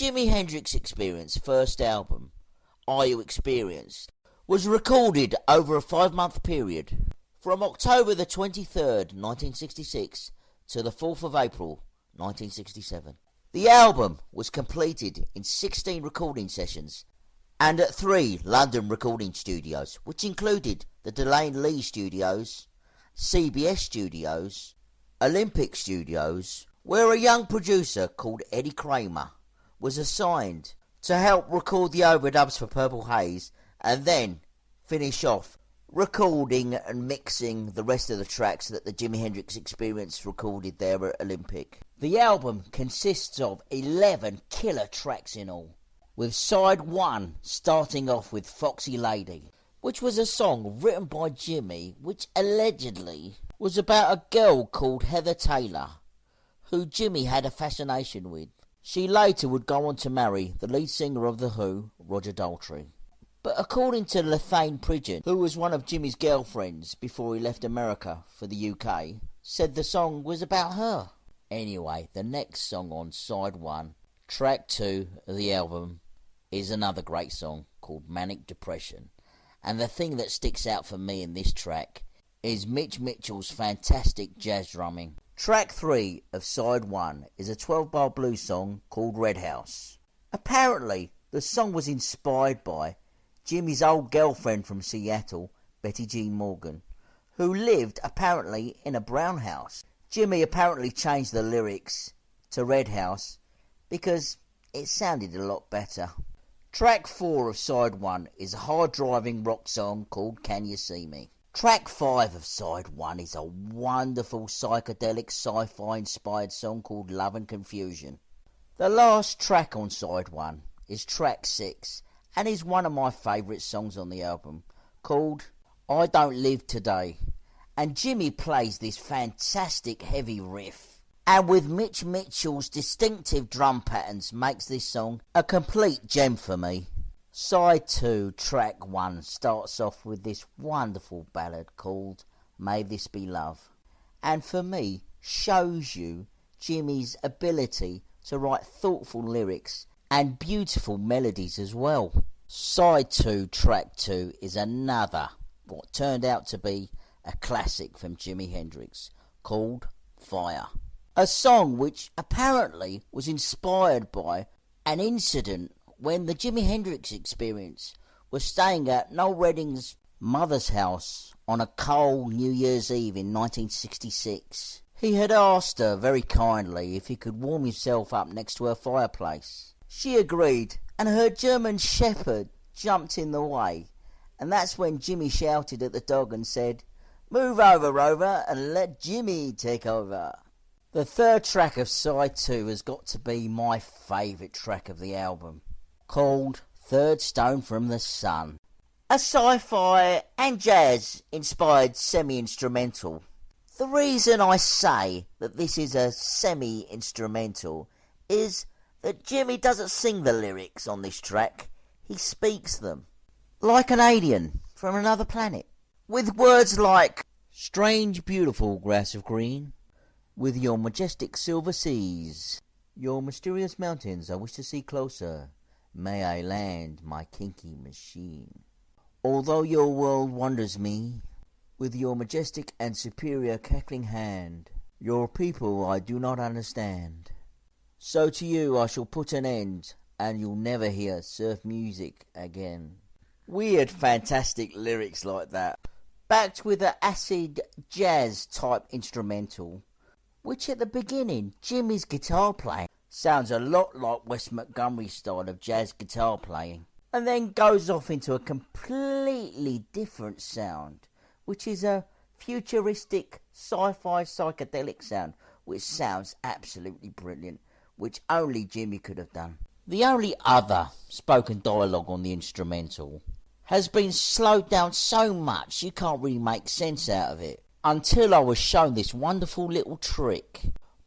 Jimi Hendrix Experience first album, Are You Experienced, was recorded over a 5-month period from October the 23rd, 1966 to the 4th of April, 1967. The album was completed in 16 recording sessions and at 3 London recording studios, which included the Delane Lee Studios, CBS Studios, Olympic Studios, where a young producer called Eddie Kramer was assigned to help record the overdubs for Purple Haze and then finish off recording and mixing the rest of the tracks that the Jimi Hendrix Experience recorded there at Olympic. The album consists of 11 killer tracks in all, with side 1 starting off with Foxy Lady, which was a song written by Jimi which allegedly was about a girl called Heather Taylor, who Jimi had a fascination with. She later would go on to marry the lead singer of The Who, Roger Daltrey. But according to Lethane Pridgeon, who was one of Jimi's girlfriends before he left America for the UK, said the song was about her. Anyway, the next song on side 1, track 2 of the album, is another great song called Manic Depression. And the thing that sticks out for me in this track is Mitch Mitchell's fantastic jazz drumming. Track 3 of side 1 is a 12-bar blues song called Red House. Apparently, the song was inspired by Jimi's old girlfriend from Seattle, Betty Jean Morgan, who lived apparently in a brown house. Jimi apparently changed the lyrics to Red House because it sounded a lot better. Track 4 of side 1 is a hard-driving rock song called Can You See Me. Track 5 of side 1 is a wonderful psychedelic sci-fi inspired song called Love and Confusion. The last track on side 1 is track 6 and is one of my favourite songs on the album, called I Don't Live Today. And Jimi plays this fantastic heavy riff, and with Mitch Mitchell's distinctive drum patterns makes this song a complete gem for me. Side 2, track 1 starts off with this wonderful ballad called May This Be Love, and for me shows you Jimi's ability to write thoughtful lyrics and beautiful melodies as well. Side 2, track 2 is another, what turned out to be a classic from Jimi Hendrix, called Fire. A song which apparently was inspired by an incident when the Jimi Hendrix Experience was staying at Noel Redding's mother's house on a cold New Year's Eve in 1966. He had asked her very kindly if he could warm himself up next to her fireplace. She agreed, and her German shepherd jumped in the way, and that's when Jimi shouted at the dog and said, "Move over, Rover, and let Jimi take over." The third track of side 2 has got to be my favourite track of the album, called Third Stone from the Sun. A sci-fi and jazz inspired semi-instrumental. The reason I say that this is a semi-instrumental is that Jimi doesn't sing the lyrics on this track, he speaks them. Like an alien from another planet. With words like, strange beautiful grass of green, with your majestic silver seas, your mysterious mountains I wish to see closer, may I land my kinky machine. Although your world wonders me, with your majestic and superior cackling hand, your people I do not understand. So to you I shall put an end, and you'll never hear surf music again. Weird, fantastic lyrics like that, backed with an acid jazz type instrumental, which at the beginning, Jimi's guitar playing sounds a lot like Wes Montgomery's style of jazz guitar playing, and then goes off into a completely different sound, which is a futuristic sci-fi psychedelic sound, which sounds absolutely brilliant, which only Jimi could have done. The only other spoken dialogue on the instrumental has been slowed down so much you can't really make sense out of it, until I was shown this wonderful little trick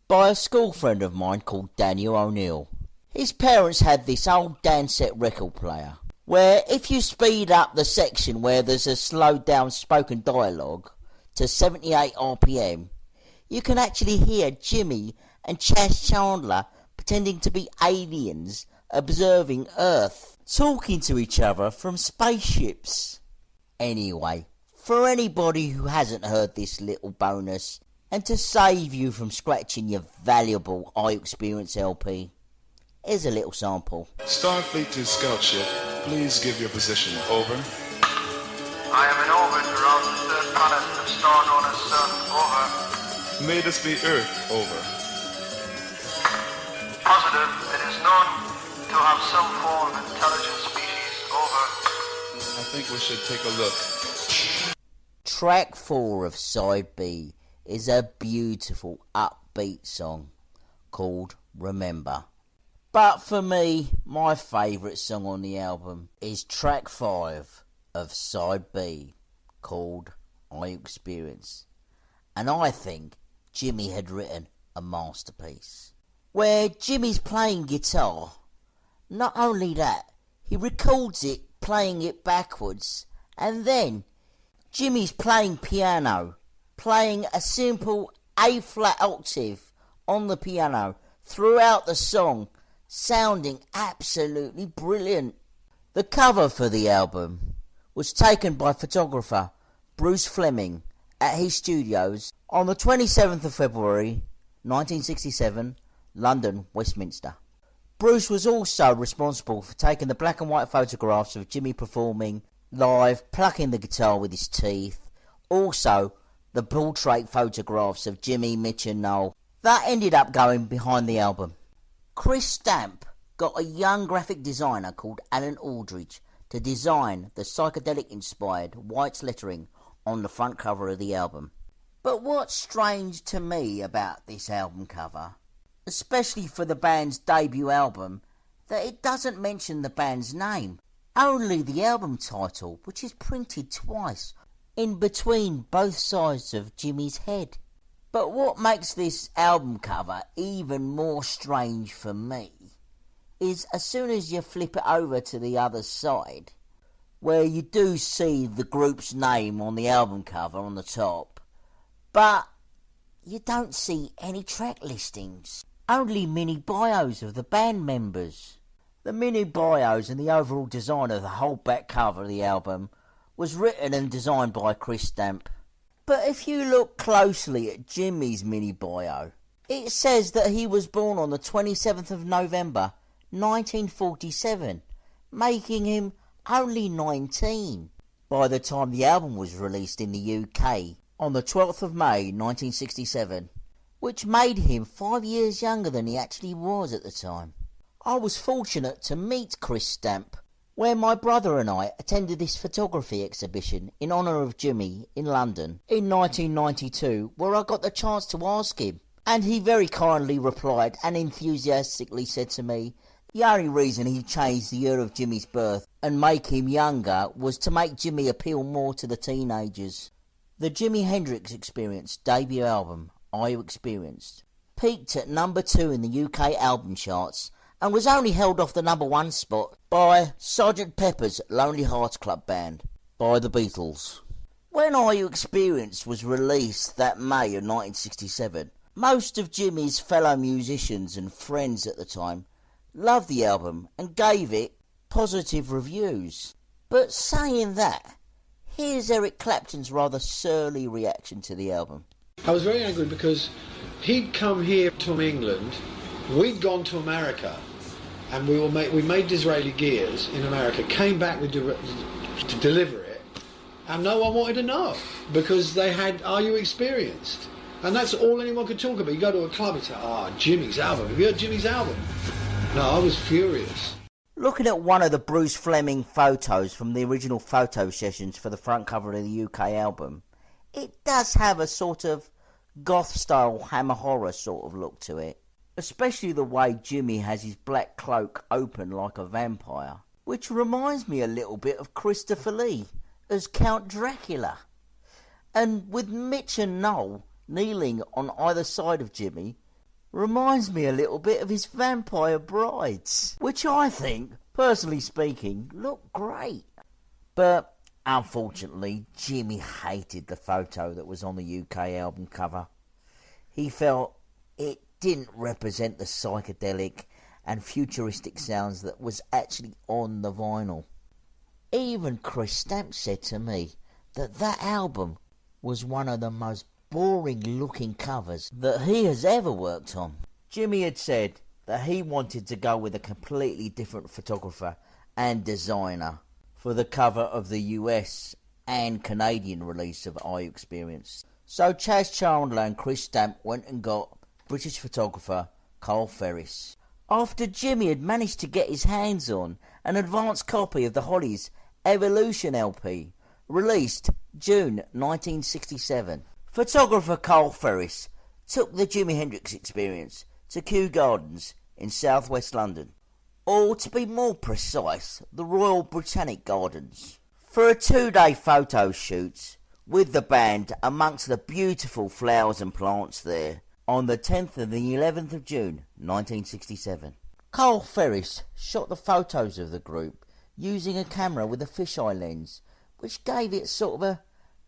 by a school friend of mine called Daniel O'Neill. His parents had this old Dansette record player, where if you speed up the section where there's a slowed down spoken dialogue to 78 RPM, you can actually hear Jimi and Chas Chandler pretending to be aliens observing Earth, talking to each other from spaceships. Anyway, for anybody who hasn't heard this little bonus, and to save you from scratching your valuable I Experience LP, here's a little sample. Starfleet to scout ship, please give your position. Over. I am in orbit around the third planet of star known as Sun. Over. May this be Earth. Over. Positive, it is known to have some form of intelligent species. Over. I think we should take a look. Track 4 of Side B is a beautiful upbeat song called Remember. But for me, my favourite song on the album is track 5 of Side B, called I Experience. And I think Jimmy had written a masterpiece, where Jimmy's playing guitar. Not only that, he records it playing it backwards, and then Jimmy's playing piano, playing a simple A-flat octave on the piano throughout the song, sounding absolutely brilliant. The cover for the album was taken by photographer Bruce Fleming at his studios on the 27th of February 1967, London, Westminster. Bruce was also responsible for taking the black and white photographs of Jimmy performing live, plucking the guitar with his teeth. Also, the portrait photographs of Jimmy, Mitch and Noel. That ended up going behind the album. Chris Stamp got a young graphic designer called Alan Aldridge to design the psychedelic-inspired white lettering on the front cover of the album. But what's strange to me about this album cover, especially for the band's debut album, that it doesn't mention the band's name, only the album title, which is printed twice in between both sides of Jimmy's head. But what makes this album cover even more strange for me is as soon as you flip it over to the other side, where you do see the group's name on the album cover on the top, but you don't see any track listings, only mini bios of the band members. The mini bios and the overall design of the whole back cover of the album was written and designed by Chris Stamp. But if you look closely at Jimmy's mini bio, it says that he was born on the 27th of November 1947, making him only 19 by the time the album was released in the UK on the 12th of May 1967, which made him 5 years younger than he actually was at the time. I was fortunate to meet Chris Stamp where my brother and I attended this photography exhibition in honour of Jimmy in London in 1992, where I got the chance to ask him, and he very kindly replied and enthusiastically said to me the only reason he changed the year of Jimmy's birth and make him younger was to make Jimmy appeal more to the teenagers. The Jimi Hendrix Experience debut album, I Experienced, peaked at number 2 in the UK album charts and was only held off the number 1 spot by Sgt. Pepper's Lonely Hearts Club Band by the Beatles. When I Experienced was released that May of 1967, most of Jimmy's fellow musicians and friends at the time loved the album and gave it positive reviews. But saying that, here's Eric Clapton's rather surly reaction to the album. I was very angry because he'd come here from England, we'd gone to America, and we made Disraeli gears in America, came back with to deliver it, and no one wanted to know because they had Are You Experienced? And that's all anyone could talk about. You go to a club and say, Jimmy's album. Have you heard Jimmy's album? No, I was furious. Looking at one of the Bruce Fleming photos from the original photo sessions for the front cover of the UK album, it does have a sort of goth-style Hammer horror sort of look to it. Especially the way Jimmy has his black cloak open like a vampire, which reminds me a little bit of Christopher Lee as Count Dracula. And with Mitch and Noel kneeling on either side of Jimmy, reminds me a little bit of his vampire brides, which I think, personally speaking, look great. But unfortunately, Jimmy hated the photo that was on the UK album cover. He felt it didn't represent the psychedelic and futuristic sounds that was actually on the vinyl. Even Chris Stamp said to me that album was one of the most boring looking covers that he has ever worked on. Jimmy had said that he wanted to go with a completely different photographer and designer for the cover of the US and Canadian release of Are You Experienced. So Chaz Chandler and Chris Stamp went and got British photographer Carl Ferris. After Jimmy had managed to get his hands on an advanced copy of the Hollies Evolution LP, released June 1967. Photographer Carl Ferris took the Jimi Hendrix Experience to Kew Gardens in southwest London, or to be more precise, the Royal Botanic Gardens, for a 2-day photo shoot with the band amongst the beautiful flowers and plants there on the 10th and the 11th of June 1967. Carl Ferris shot the photos of the group using a camera with a fisheye lens, which gave it sort of a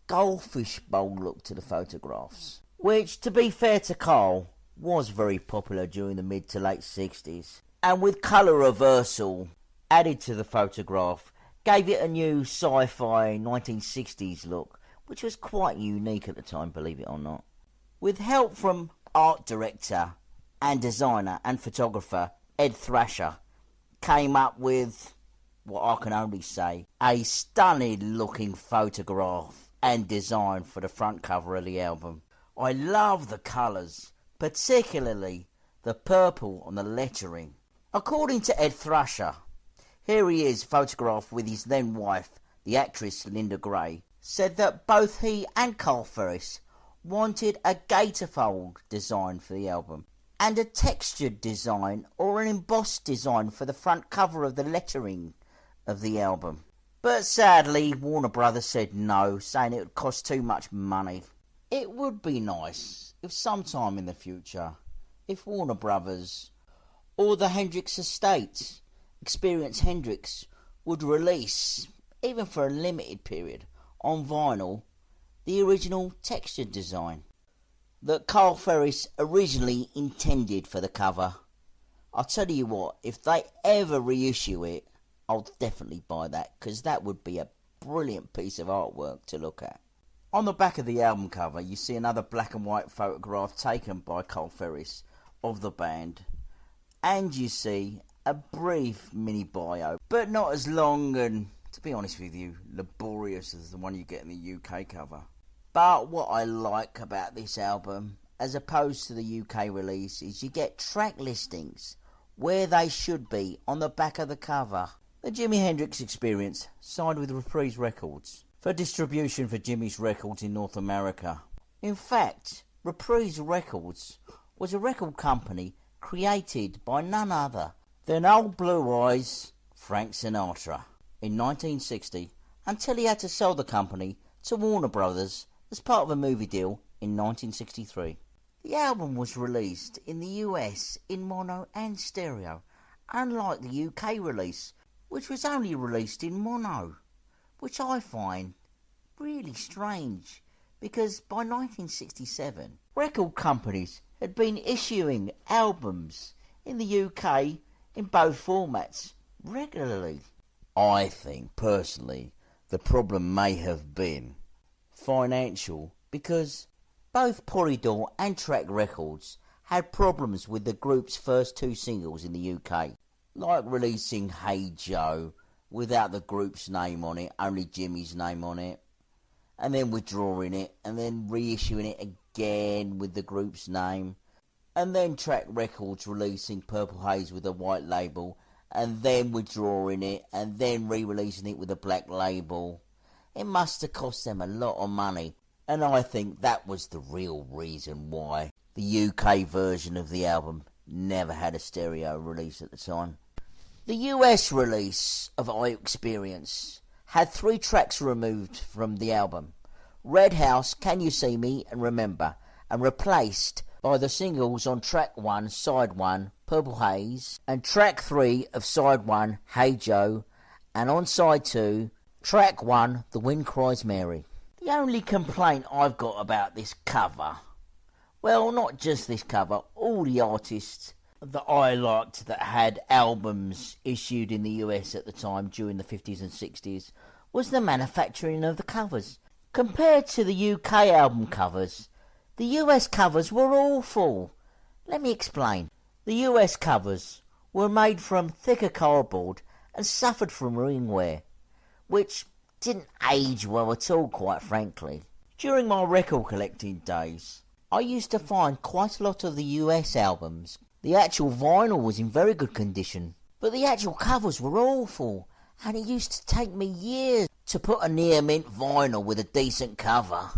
goldfish bowl look to the photographs, which, to be fair to Carl, was very popular during the mid to late 60s, and with colour reversal added to the photograph gave it a new sci-fi 1960s look, which was quite unique at the time, believe it or not. With help from art director and designer and photographer Ed Thrasher, came up with what I can only say a stunning looking photograph and design for the front cover of the album. I love the colours, particularly the purple on the lettering. According to Ed Thrasher, here he is photographed with his then wife, the actress Linda Gray, said that both he and Carl Ferris wanted a gatorfold design for the album and a textured design or an embossed design for the front cover of the lettering of the album. But sadly, Warner Brothers said no, saying it would cost too much money. It would be nice if sometime in the future, if Warner Brothers or the Hendrix estate, Experience Hendrix, would release, even for a limited period, on vinyl, the original textured design that Carl Ferris originally intended for the cover. I'll tell you what, if they ever reissue it, I'll definitely buy that, because that would be a brilliant piece of artwork to look at. On the back of the album cover, you see another black and white photograph taken by Carl Ferris of the band, and you see a brief mini bio, but not as long and, to be honest with you, laborious as the one you get in the UK cover. But what I like about this album, as opposed to the UK release, is you get track listings where they should be on the back of the cover. The Jimi Hendrix Experience signed with Reprise Records for distribution for Jimmy's Records in North America. In fact, Reprise Records was a record company created by none other than old Blue Eyes Frank Sinatra in 1960, until he had to sell the company to Warner Brothers as part of a movie deal in 1963. The album was released in the US in mono and stereo, unlike the UK release, which was only released in mono, which I find really strange, because by 1967 record companies had been issuing albums in the UK in both formats regularly. I think, personally, the problem may have been financial, because both Polydor and Track Records had problems with the group's first two singles in the UK, like releasing Hey Joe without the group's name on it, only Jimmy's name on it, and then withdrawing it, and then reissuing it again with the group's name, and then Track Records releasing Purple Haze with a white label, and then withdrawing it, and then re-releasing it with a black label. It must have cost them a lot of money, and I think that was the real reason why the UK version of the album never had a stereo release at the time. The US release of I Experience had 3 tracks removed from the album: Red House, Can You See Me, and Remember, and replaced by the singles on track 1, side 1, Purple Haze, and track 3 of side 1, Hey Joe, and on side 2, track 1, The Wind Cries Mary. The only complaint I've got about this cover, well, not just this cover, all the artists that I liked that had albums issued in the US at the time during the 50s and 60s was the manufacturing of the covers. Compared to the UK album covers, the US covers were awful. Let me explain. The US covers were made from thicker cardboard and suffered from ring wear, which didn't age well at all, quite frankly. During my record collecting days, I used to find quite a lot of the US albums. The actual vinyl was in very good condition, but the actual covers were awful, and it used to take me years to put a near mint vinyl with a decent cover.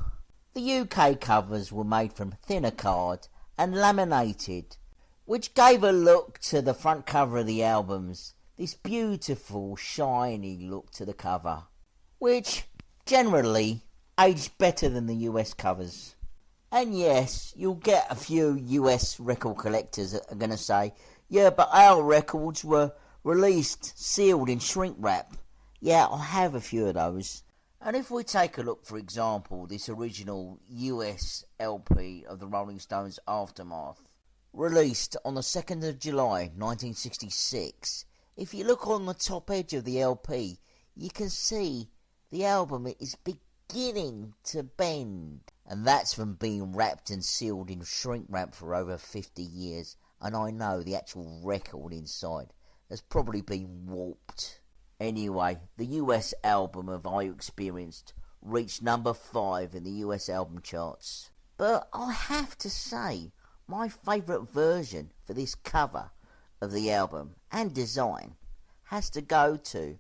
The UK covers were made from thinner card and laminated, which gave a look to the front cover of the albums, this beautiful shiny look to the cover, which generally aged better than the US covers. And yes, you'll get a few US record collectors that are going to say, yeah, but our records were released sealed in shrink wrap. Yeah, I have a few of those. And if we take a look, for example, this original US LP of the Rolling Stones' Aftermath, released on the 2nd of July 1966, if you look on the top edge of the LP, you can see the album is beginning to bend. And that's from being wrapped and sealed in shrink wrap for over 50 years. And I know the actual record inside has probably been warped. Anyway, the US album of Are You Experienced reached number 5 in the US album charts. But I have to say, my favourite version for this cover of the album and design has to go to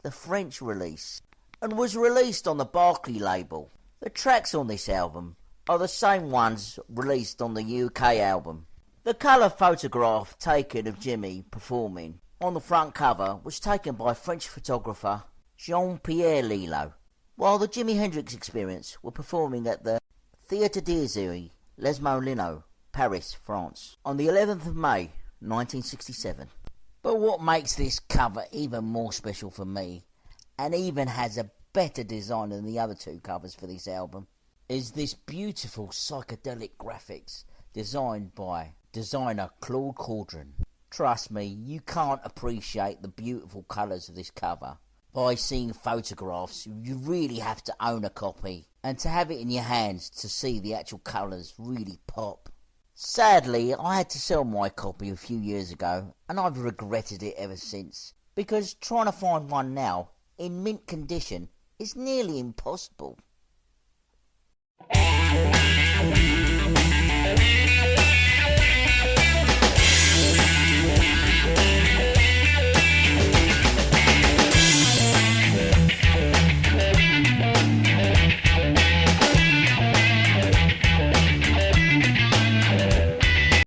the French release, and was released on the Barclay label. The tracks on this album are the same ones released on the UK album. The colour photograph taken of Jimmy performing on the front cover was taken by French photographer Jean-Pierre Lillo, while the Jimi Hendrix Experience were performing at the Théâtre des Arts, Les Moulineaux, Paris, France, on the 11th of May 1967. But what makes this cover even more special for me, and even has a better design than the other two covers for this album, is this beautiful psychedelic graphics designed by designer Claude Caudron. Trust me, you can't appreciate the beautiful colours of this cover by seeing photographs. You really have to own a copy, and to have it in your hands to see the actual colours really pop. Sadly, I had to sell my copy a few years ago, and I've regretted it ever since, because trying to find one now in mint condition is nearly impossible.